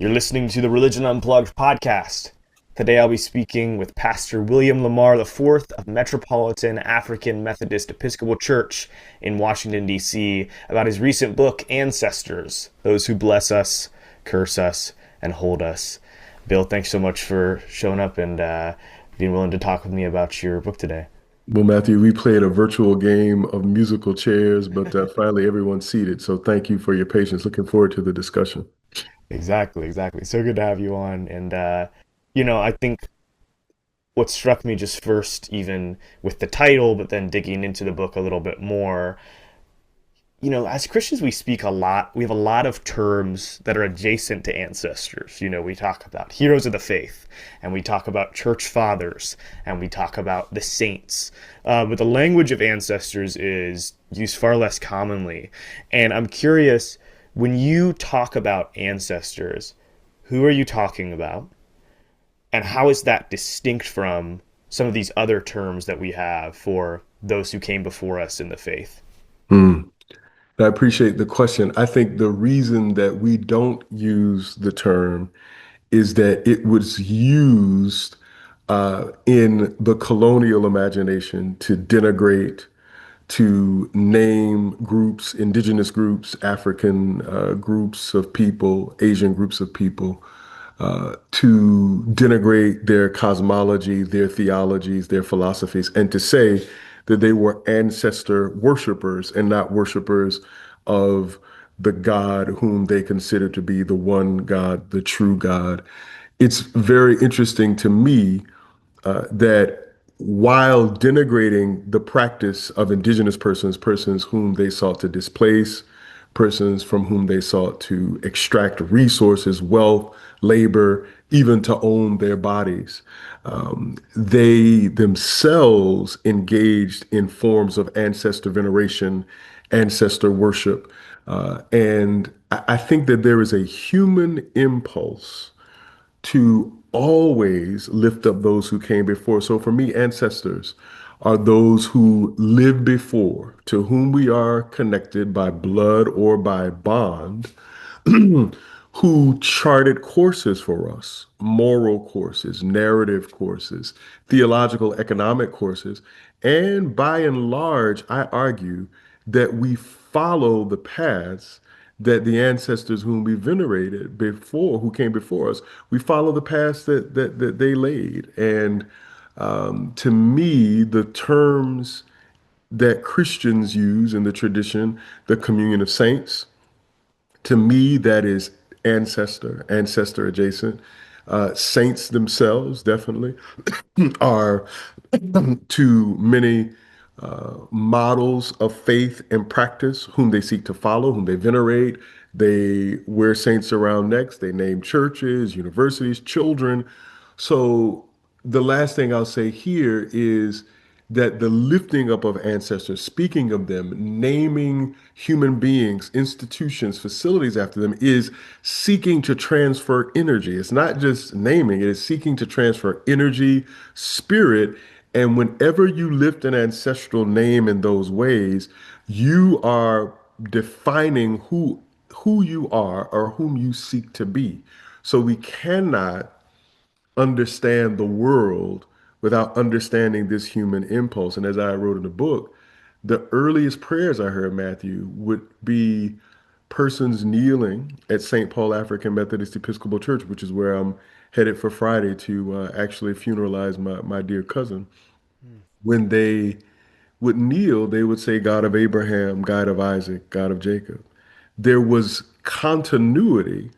You're listening to the Religion Unplugged podcast. Today I'll be speaking with Pastor William Lamar IV of Metropolitan African Methodist Episcopal Church in Washington, D.C. about his recent book, Ancestors, Those Who Bless Us, Curse Us, and Hold Us. Bill, thanks so much for showing up and being willing to talk with me about your book today. Well, Matthew, we played a virtual game of musical chairs, but finally everyone's seated. So thank you for your patience. Looking forward to the discussion. Exactly. So good to have you on. And I think what struck me just first, even with the title, but then digging into the book a little bit more, as Christians, we speak a lot. We have a lot of terms that are adjacent to ancestors. We talk about heroes of the faith, and we talk about church fathers, and we talk about the saints. But the language of ancestors is used far less commonly. And I'm curious, when you talk about ancestors, who are you talking about? And how is that distinct from some of these other terms that we have for those who came before us in the faith? Hmm. I appreciate the question. I think the reason that we don't use the term is that it was used in the colonial imagination to denigrate, to name groups, indigenous groups, African groups of people, Asian groups of people, to denigrate their cosmology, their theologies, their philosophies, and to say that they were ancestor worshipers and not worshipers of the God whom they consider to be the one God, the true God. It's very interesting to me that while denigrating the practice of indigenous persons, persons whom they sought to displace, persons from whom they sought to extract resources, wealth, labor, even to own their bodies, they themselves engaged in forms of ancestor veneration, ancestor worship. And I think that there is a human impulse to always lift up those who came before. So for me, ancestors are those who lived before, to whom we are connected by blood or by bond, who charted courses for us, moral courses, narrative courses, theological, economic courses. And by and large, I argue that we follow the paths that the ancestors whom we venerated before, who came before us, we follow the paths that they laid. And to me, the terms that Christians use in the tradition, the communion of saints, to me, that is ancestor adjacent. Saints themselves definitely are to many models of faith and practice whom they seek to follow, whom they venerate. They wear saints around necks. They name churches, universities, children. So the last thing I'll say here is that the lifting up of ancestors, speaking of them, naming human beings, institutions, facilities after them is seeking to transfer energy. It's not just naming, it is seeking to transfer energy, spirit. And whenever you lift an ancestral name in those ways, you are defining who you are or whom you seek to be. So we cannot understand the world without understanding this human impulse. And as I wrote in the book, the earliest prayers I heard, Matthew, would be persons kneeling at St. Paul African Methodist Episcopal Church, which is where I'm headed for Friday to actually funeralize my dear cousin. When they would kneel, they would say, God of Abraham, God of Isaac, God of Jacob. There was continuity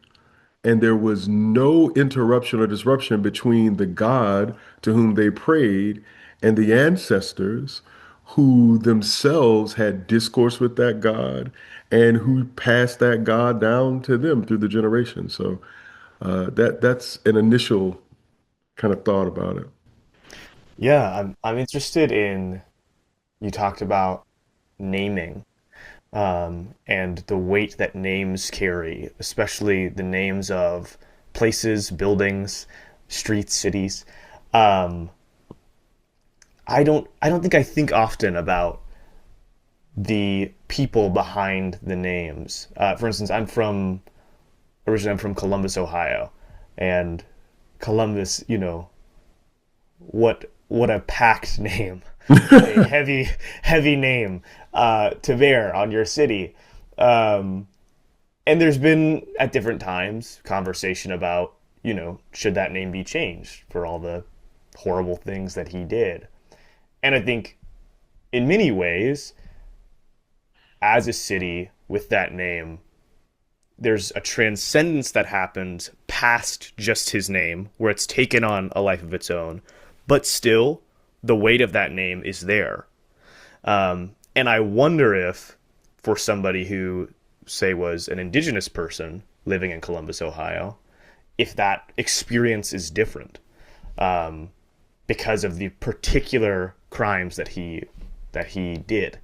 and there was no interruption or disruption between the God to whom they prayed and the ancestors who themselves had discourse with that God and who passed that God down to them through the generations. So that's an initial kind of thought about it. Yeah, I'm interested in you talked about naming and the weight that names carry, especially the names of places, buildings, streets, cities. Um, I don't think I think often about the people behind the names. For instance, I'm from originally I'm from Columbus, Ohio, and Columbus, what a packed name. What a heavy name to bear on your city. Um, and there's been at different times conversation about, should that name be changed for all the horrible things that he did. And I think in many ways, as a city with that name, there's a transcendence that happened past just his name, where it's taken on a life of its own, but still the weight of that name is there. And I wonder if, for somebody who, say, was an indigenous person living in Columbus, Ohio, if that experience is different because of the particular crimes that he did.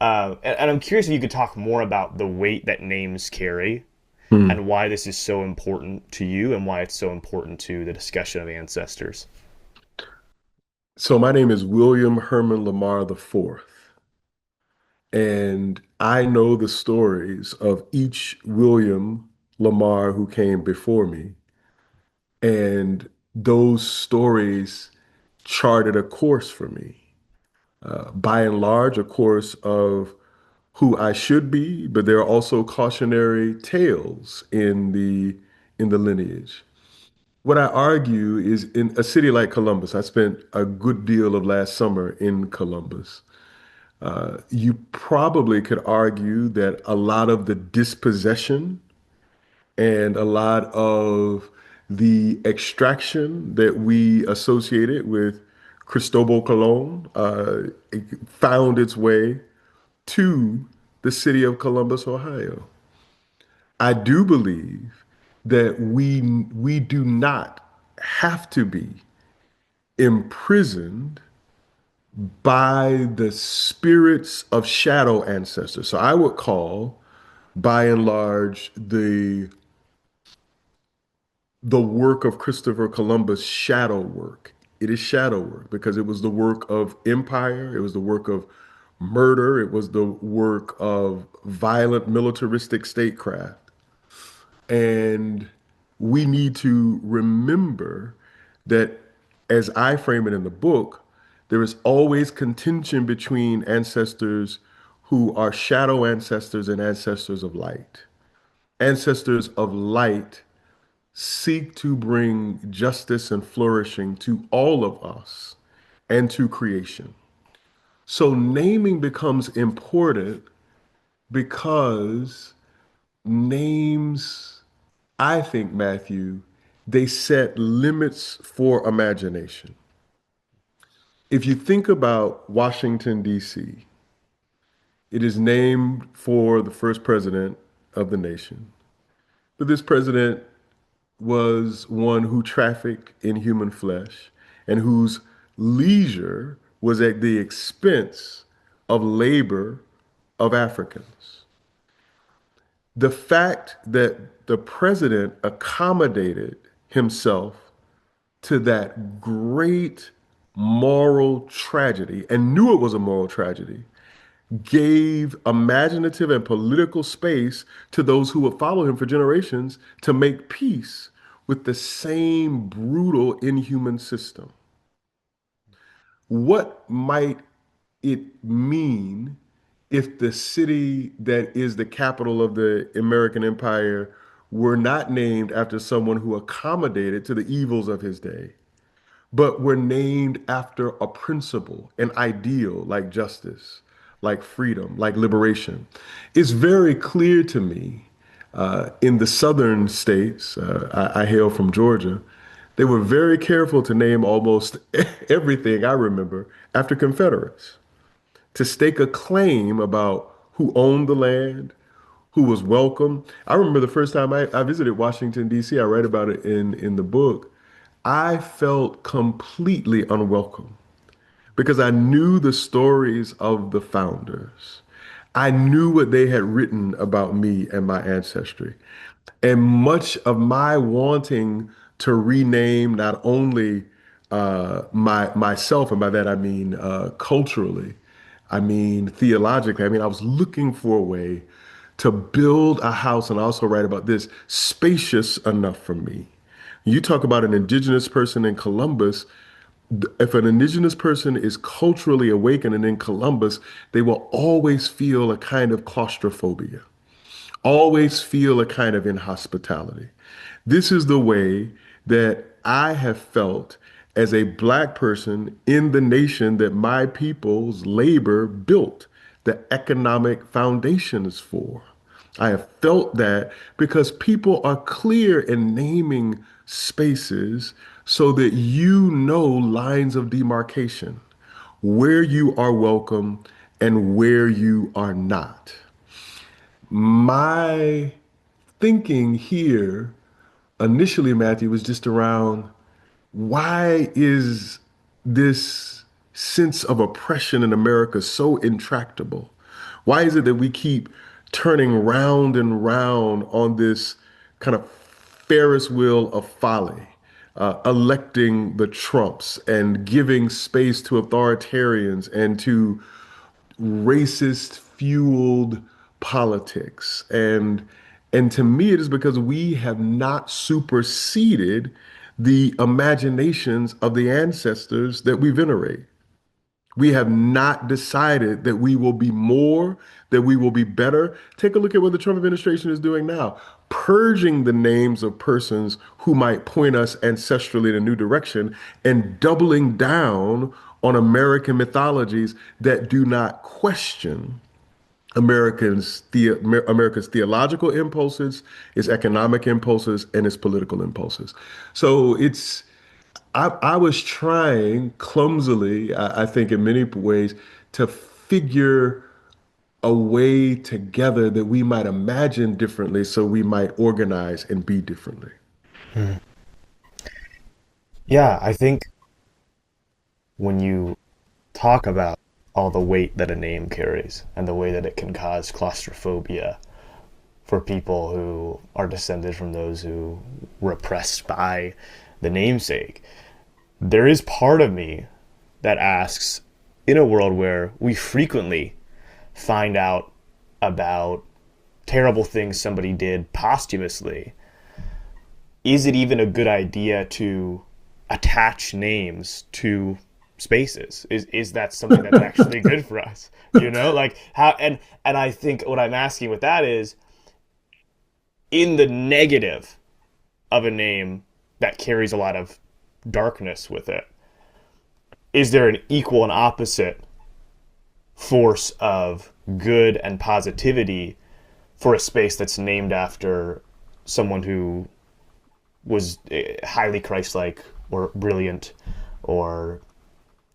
And I'm curious if you could talk more about the weight that names carry Hmm. and why this is so important to you and why it's so important to the discussion of ancestors. So my name is William Herman Lamar IV, and I know the stories of each William Lamar who came before me. And those stories charted a course for me. By and large, a course of who I should be, but there are also cautionary tales in the lineage. What I argue is in a city like Columbus, I spent a good deal of last summer in Columbus. You probably could argue that a lot of the dispossession and a lot of the extraction that we associated with Cristobal Colon it found its way to the city of Columbus, Ohio. I do believe that we do not have to be imprisoned by the spirits of shadow ancestors. So I would call, by and large, the work of Christopher Columbus shadow work. It is shadow work because it was the work of empire, it was the work of murder, it was the work of violent militaristic statecraft. And we need to remember that, as I frame it in the book, there is always contention between ancestors who are shadow ancestors and ancestors of light. Ancestors of light seek to bring justice and flourishing to all of us and to creation. So naming becomes important because names, I think, Matthew, they set limits for imagination. If you think about Washington, D.C., it is named for the first president of the nation. But this president was one who trafficked in human flesh and whose leisure was at the expense of labor of Africans. The fact that the president accommodated himself to that great moral tragedy and knew it was a moral tragedy gave imaginative and political space to those who would follow him for generations to make peace with the same brutal, inhuman system. What might it mean if the city that is the capital of the American empire were not named after someone who accommodated to the evils of his day, but were named after a principle, an ideal like justice, like freedom, like liberation? It's very clear to me in the southern states, I hail from Georgia, they were very careful to name almost everything I remember after Confederates, to stake a claim about who owned the land, who was welcome. I remember the first time I visited Washington, D.C., I write about it in the book. I felt completely unwelcome because I knew the stories of the founders. I knew what they had written about me and my ancestry. And much of my wanting to rename not only myself, and by that I mean culturally, I mean theologically, I mean I was looking for a way to build a house, and I also write about this, spacious enough for me. You talk about an indigenous person in Columbus. If an indigenous person is culturally awakened in Columbus, they will always feel a kind of claustrophobia, always feel a kind of inhospitality. This is the way that I have felt as a black person in the nation that my people's labor built the economic foundations for. I have felt that because people are clear in naming spaces so that you know lines of demarcation, where you are welcome and where you are not. My thinking here initially, Matthew, was just around why is this sense of oppression in America so intractable? Why is it that we keep turning round and round on this kind of Ferris wheel of folly, electing the Trumps and giving space to authoritarians and to racist fueled politics? And to me it is because we have not superseded the imaginations of the ancestors that we venerate. We have not decided that we will be more, that we will be better. Take a look at what the Trump administration is doing now, purging the names of persons who might point us ancestrally in a new direction and doubling down on American mythologies that do not question America's theological impulses, its economic impulses, and its political impulses. So I was trying clumsily, I think in many ways, to figure a way together that we might imagine differently so we might organize and be differently. Hmm. Yeah, I think when you talk about all the weight that a name carries and the way that it can cause claustrophobia for people who are descended from those who were oppressed by the namesake, there is part of me that asks, in a world where we frequently find out about terrible things somebody did posthumously, is it even a good idea to attach names to spaces? Is that something that's actually good for us? You know, like how and I think what I'm asking with that is, in the negative of a name that carries a lot of darkness with it, is there an equal and opposite force of good and positivity for a space that's named after someone who was highly Christ-like or brilliant or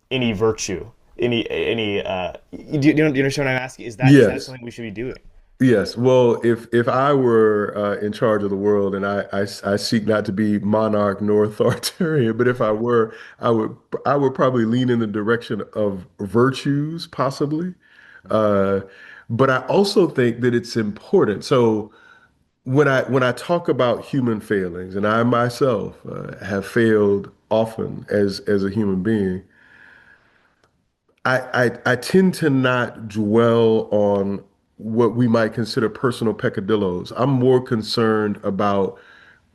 any virtue, any do you understand what I'm asking? Is that Yes. something we should be doing? Yes. Well, if I were in charge of the world, and I seek not to be monarch nor authoritarian, but if I were, I would probably lean in the direction of virtues, possibly. Uh, but I also think that it's important. So when I talk about human failings, and I myself have failed often as a human being, I tend to not dwell on what we might consider personal peccadillos. I'm more concerned about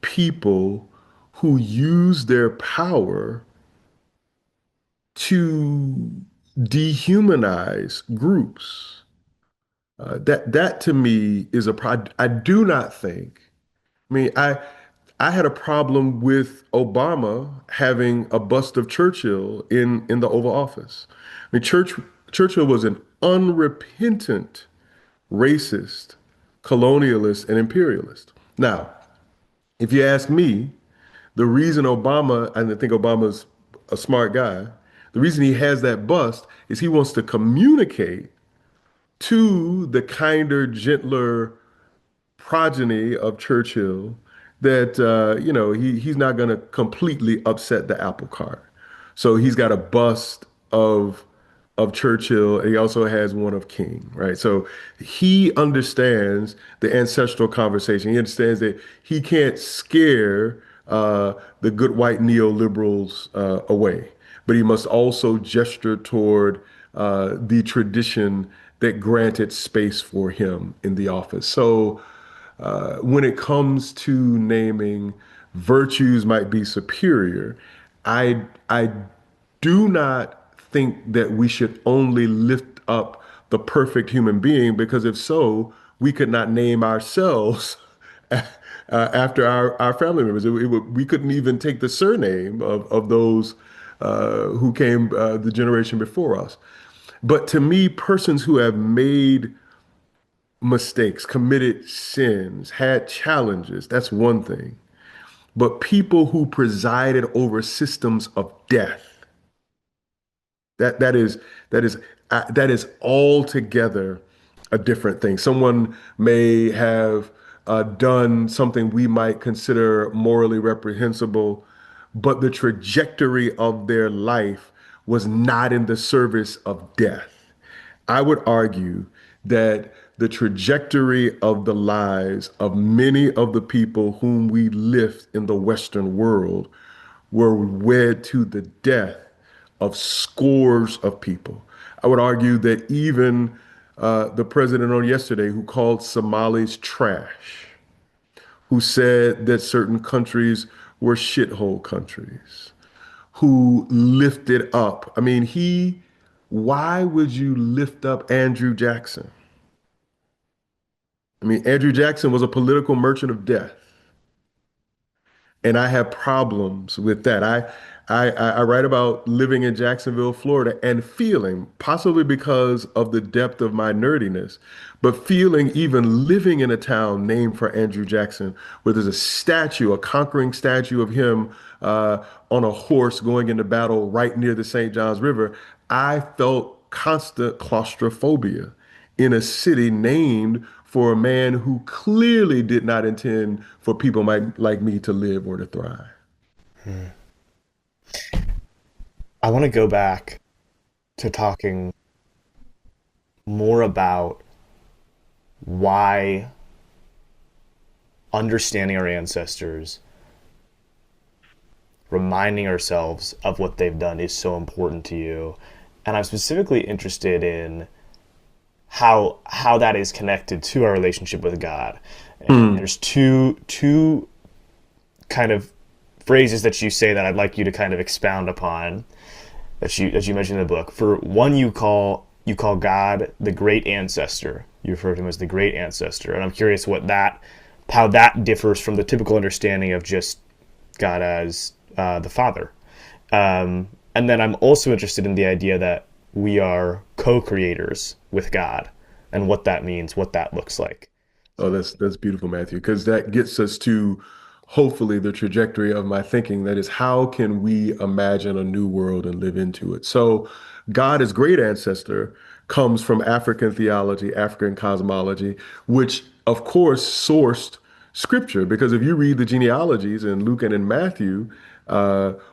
people who use their power to dehumanize groups. That to me is a I do not think. I mean, I had a problem with Obama having a bust of Churchill in the Oval Office. I mean, Churchill was an unrepentant racist, colonialist, and imperialist. Now, if you ask me, the reason Obama, and I think Obama's a smart guy, the reason he has that bust is he wants to communicate to the kinder, gentler progeny of Churchill that he's not going to completely upset the apple cart. So he's got a bust of Churchill, and he also has one of King, right? So he understands the ancestral conversation. He understands that he can't scare the good white neoliberals away, but he must also gesture toward the tradition that granted space for him in the office. So when it comes to naming, virtues might be superior. I do not think that we should only lift up the perfect human being, because if so, we could not name ourselves after our family members. We couldn't even take the surname of those who came the generation before us. But to me, persons who have made mistakes, committed sins, had challenges, that's one thing. But people who presided over systems of death, that that is that is that is altogether a different thing. Someone may have done something we might consider morally reprehensible, but the trajectory of their life was not in the service of death. I would argue that the trajectory of the lives of many of the people whom we lift in the Western world were wed to the death of scores of people. I would argue that even the president on yesterday, who called Somalis trash, who said that certain countries were shithole countries, who lifted up. I mean, why would you lift up Andrew Jackson? I mean, Andrew Jackson was a political merchant of death. And I have problems with that. I write about living in Jacksonville, Florida, and feeling, possibly because of the depth of my nerdiness, but feeling even living in a town named for Andrew Jackson, where there's a statue, a conquering statue of him on a horse going into battle right near the St. Johns River. I felt constant claustrophobia in a city named for a man who clearly did not intend for people like me to live or to thrive. I want to go back to talking more about why understanding our ancestors, reminding ourselves of what they've done is so important to you. And I'm specifically interested in how that is connected to our relationship with God. And Mm. there's two kind of phrases that you say that I'd like you to kind of expound upon that you mentioned in the book. For one, you call God the great ancestor. You refer to him as the great ancestor, and I'm curious how that differs from the typical understanding of just God as the Father. And then I'm also interested in the idea that we are co-creators with God, and what that means, what that looks like. Oh, that's beautiful, Matthew, because that gets us to hopefully the trajectory of my thinking. That is, how can we imagine a new world and live into it? So, God as great ancestor comes from African theology, African cosmology, which of course sourced scripture. Because if you read the genealogies in Luke and in Matthew,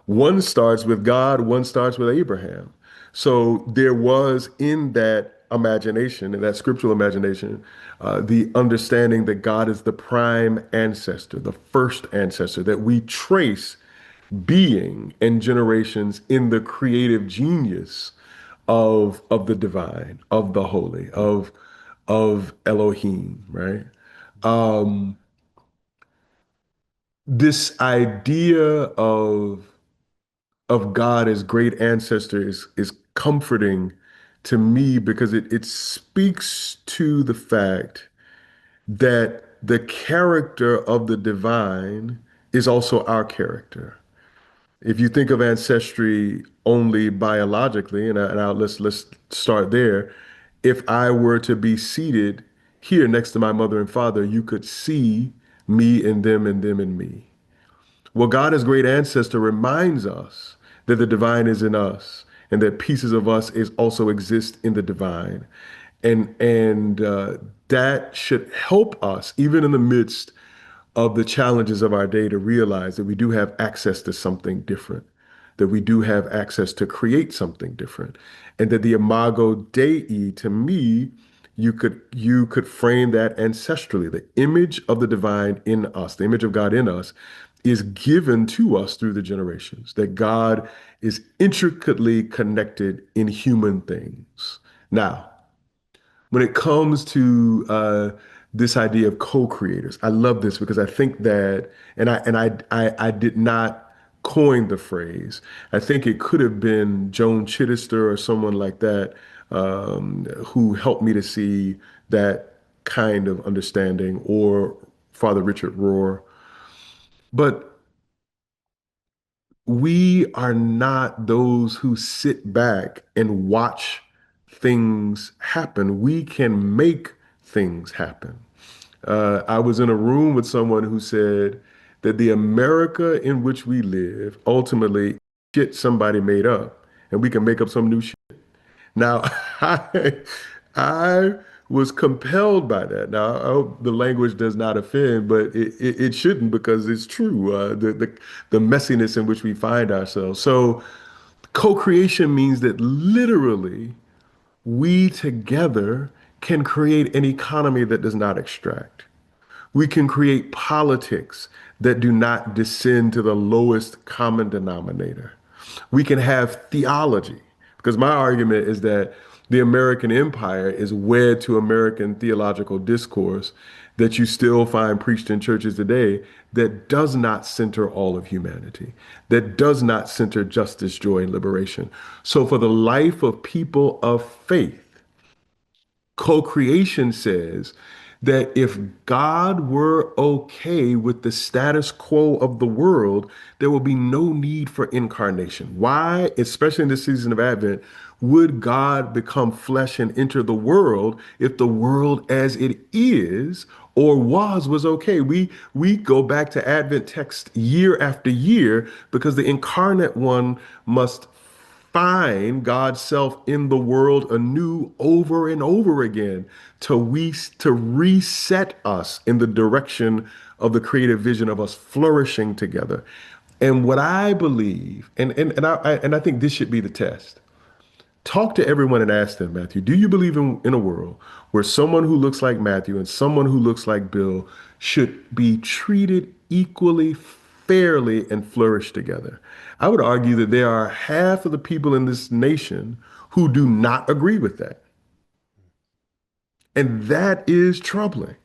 one starts with God, one starts with Abraham. So there was in that imagination, in that scriptural imagination, the understanding that God is the prime ancestor, the first ancestor, that we trace being and generations in the creative genius of the divine, of the holy, of Elohim, right? Um, this idea of God as great ancestor is comforting to me, because it speaks to the fact that the character of the divine is also our character. If you think of ancestry only biologically, let's start there. If I were to be seated here next to my mother and father, you could see me and them and them and me. Well, God as great ancestor reminds us that the divine is in us, and that pieces of us is also exist in the divine. And that should help us, even in the midst of the challenges of our day, to realize that we do have access to something different, that we do have access to create something different, and that the imago Dei, to me, you could frame that ancestrally. The image of the divine in us, the image of God in us, is given to us through the generations. That God is intricately connected in human things. Now, when it comes to this idea of co-creators, I love this because I think that, and I did not coin the phrase. I think it could have been Joan Chittister or someone like that who helped me to see that kind of understanding, or Father Richard Rohr. But we are not those who sit back and watch things happen. We can make things happen. I was in a room with someone who said that the America in which we live ultimately shit somebody made up, and we can make up some new shit. Now, I, I was compelled by that. Now, I hope the language does not offend, but it shouldn't, because it's true. The messiness in which we find ourselves. So, co-creation means that literally we together can create an economy that does not extract. We can create politics that do not descend to the lowest common denominator. We can have theology, because my argument is that the American empire is wed to American theological discourse that you still find preached in churches today, that does not center all of humanity, that does not center justice, joy, and liberation. So, for the life of people of faith, co-creation says that if God were okay with the status quo of the world, there will be no need for incarnation. Why, especially in this season of Advent, would God become flesh and enter the world if the world as it is or was okay? We go back to Advent text year after year because the incarnate one must find God's self in the world anew over and over again to reset us in the direction of the creative vision of us flourishing together. And what I believe, and I think this should be the test. Talk to everyone and ask them, Matthew, do you believe in a world where someone who looks like Matthew and someone who looks like Bill should be treated equally, fairly, and flourish together? I would argue that there are half of the people in this nation who do not agree with that. And that is troubling.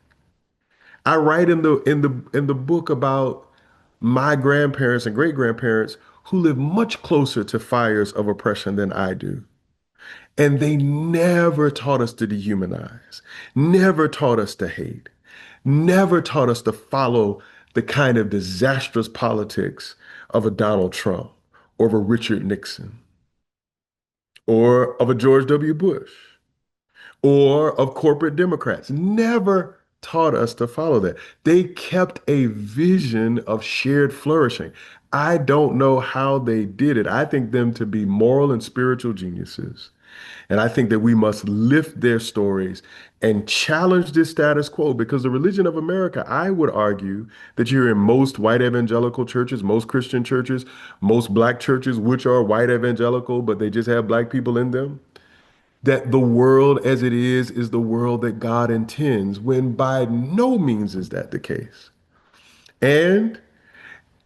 I write in the book about my grandparents and great grandparents who live much closer to fires of oppression than I do. And they never taught us to dehumanize, never taught us to hate, never taught us to follow the kind of disastrous politics of a Donald Trump or of a Richard Nixon or of a George W. Bush or of corporate Democrats. Never taught us to follow that. They kept a vision of shared flourishing. I don't know how they did it. I think them to be moral and spiritual geniuses. And I think that we must lift their stories and challenge this status quo, because the religion of America, I would argue that you're in most white evangelical churches, most Christian churches, most black churches, which are white evangelical, but they just have black people in them, that the world as it is the world that God intends, when by no means is that the case. And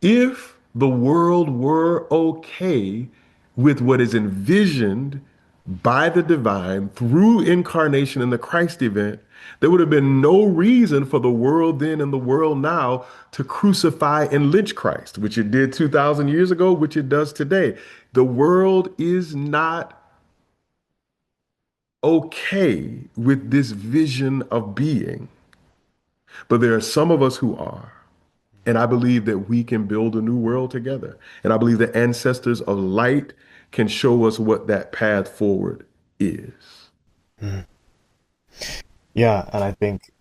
if the world were okay with what is envisioned by the divine through incarnation in the Christ event, there would have been no reason for the world then and the world now to crucify and lynch Christ, which it did 2,000 years ago, which it does today. The world is not okay with this vision of being, but there are some of us who are. And I believe that we can build a new world together. And I believe the ancestors of light can show us what that path forward is. Mhm. Yeah, and I think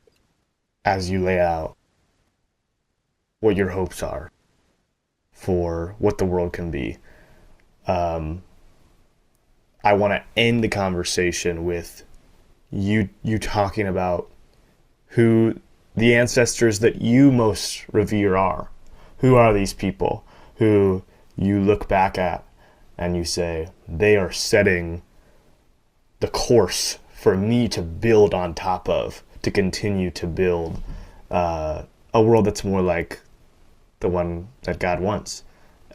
as you lay out what your hopes are for what the world can be, um, I want to end the conversation with you talking about who the ancestors that you most revere are. Who are these people who you look back at and you say, they are setting the course for me to build on top of, to continue to build a world that's more like the one that God wants.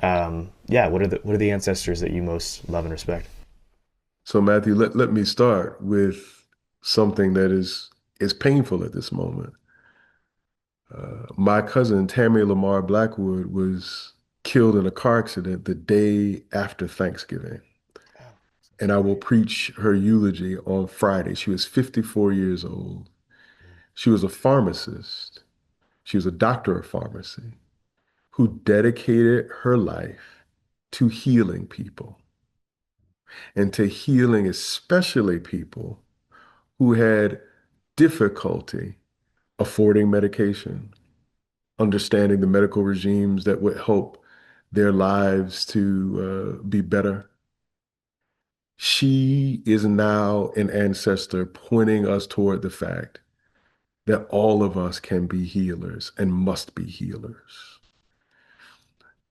Yeah, what are the ancestors that you most love and respect? So, Matthew, let me start with something that is painful at this moment. My cousin Tammy Lamar Blackwood was killed in a car accident the day after Thanksgiving. Oh, so And I will sorry. preach her eulogy on Friday. She was 54 years old. Mm, She was a pharmacist. She was a doctor of pharmacy who dedicated her life to healing people and to healing especially people who had difficulty affording medication, understanding the medical regimes that would help their lives to be better. She is now an ancestor pointing us toward the fact that all of us can be healers and must be healers.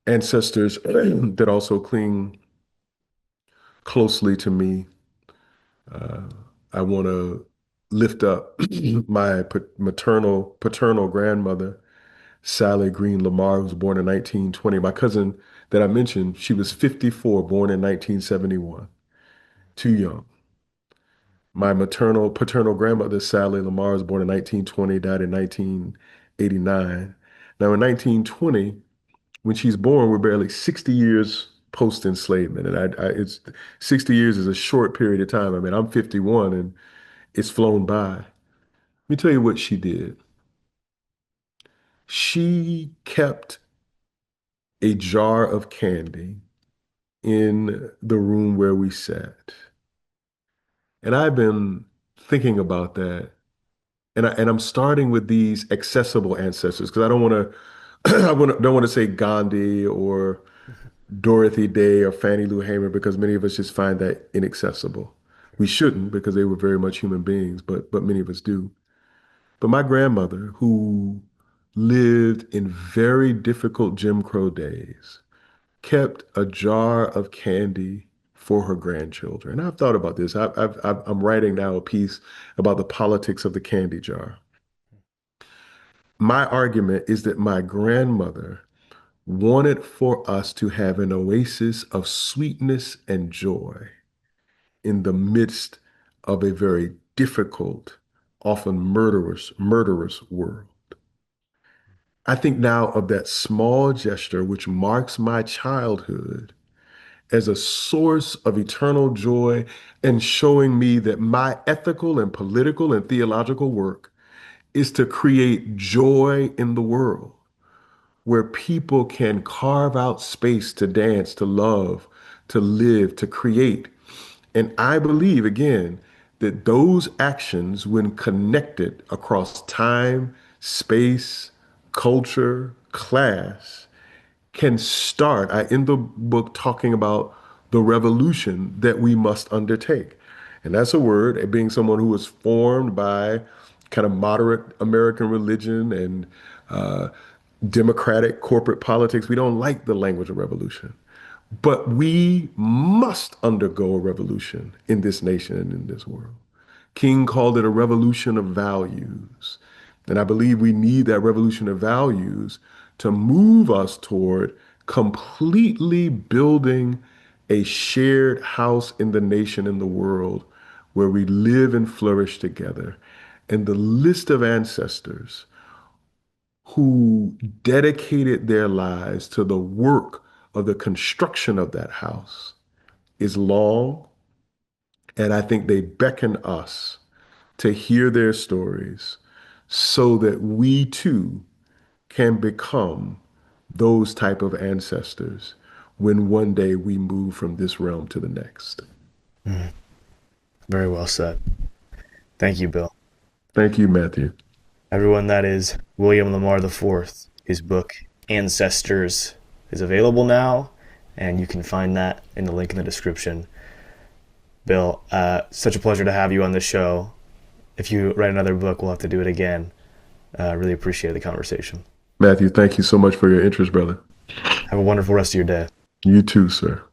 Ancestors that also cling closely to me. Uh, I want to lift up my paternal grandmother, Sally Green Lamar, who was born in 1920. My cousin that I mentioned, she was 54, born in 1971, too young. My paternal grandmother, Sally Lamar, was born in 1920, died in 1989. Now, in 1920, when she's born, we're barely 60 years post enslavement. And it's 60 years is a short period of time. I mean, I'm 51 and it's flown by. Let me tell you what she did. She kept a jar of candy in the room where we sat. And I've been thinking about that. And I'm starting with these accessible ancestors because I don't want to don't want to say Gandhi or Dorothy Day or Fannie Lou Hamer because many of us just find that inaccessible. We sure. shouldn't because they were very much human beings, but many of us do. But my grandmother, who lived in very difficult Jim Crow days, kept a jar of candy for her grandchildren. And I've thought about this. I'm writing now a piece about the politics of the candy jar. My argument is that my grandmother wanted for us to have an oasis of sweetness and joy in the midst of a very difficult, often murderous world. I think now of that small gesture which marks my childhood as a source of eternal joy and showing me that my ethical and political and theological work is to create joy in the world where people can carve out space to dance, to love, to live, to create. And I believe, again, that those actions, when connected across time, space, culture, class, can start. I end the book talking about the revolution that we must undertake. And that's a word, being someone who was formed by kind of moderate American religion and uh, democratic corporate politics. We don't like the language of revolution. But we must undergo a revolution in this nation and in this world. King called it a revolution of values. And I believe we need that revolution of values to move us toward completely building a shared house in the nation and the world where we live and flourish together. And the list of ancestors who dedicated their lives to the work of the construction of that house is long, and I think they beckon us to hear their stories so that we too can become those type of ancestors when one day we move from this realm to the next. Mm, very well said. Thank you, Bill. Thank you, Matthew. Everyone, that is William Lamar IV. His book, Ancestors, is available now, and you can find that in the link in the description. Bill, such a pleasure to have you on the show. If you write another book, we'll have to do it again. Really appreciate the conversation. Matthew, thank you so much for your interest, brother. Have a wonderful rest of your day. You too, sir.